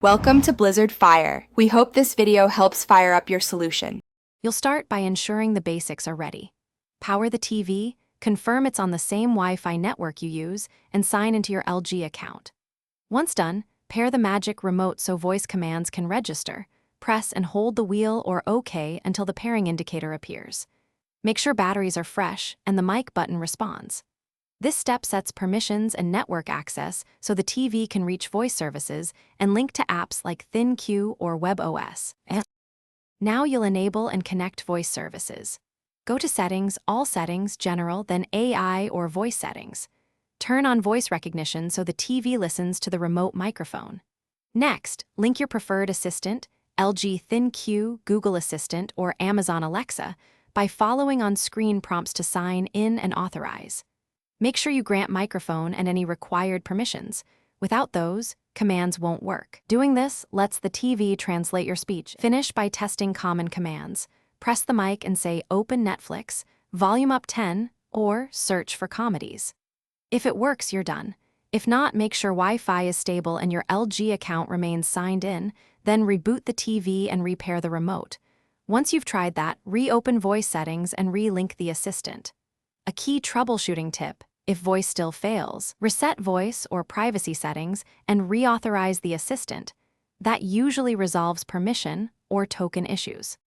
Welcome to Blizzard Fire. We hope this video helps fire up your solution. You'll start by ensuring the basics are ready. Power the TV, confirm it's on the same Wi-Fi network you use, and sign into your LG account. Once done, pair the Magic Remote so voice commands can register. Press and hold the wheel or OK until the pairing indicator appears. Make sure batteries are fresh and the mic button responds. This step sets permissions and network access so the TV can reach voice services and link to apps like ThinQ or WebOS. Now you'll enable and connect voice services. Go to Settings, All Settings, General, then AI or Voice Settings. Turn on voice recognition so the TV listens to the remote microphone. Next, link your preferred assistant, LG ThinQ, Google Assistant, or Amazon Alexa, by following on-screen prompts to sign in and authorize. Make sure you grant microphone and any required permissions. Without those, commands won't work. Doing this lets the TV translate your speech. Finish by testing common commands. Press the mic and say Open Netflix, volume up 10, or search for comedies. If it works, you're done. If not, make sure Wi-Fi is stable and your LG account remains signed in, then reboot the TV and repair the remote. Once you've tried that, reopen voice settings and relink the assistant. A key troubleshooting tip: if voice still fails, reset voice or privacy settings and reauthorize the assistant. That usually resolves permission or token issues.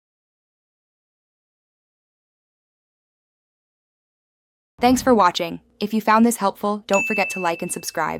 Thanks for watching. If you found this helpful, don't forget to like and subscribe.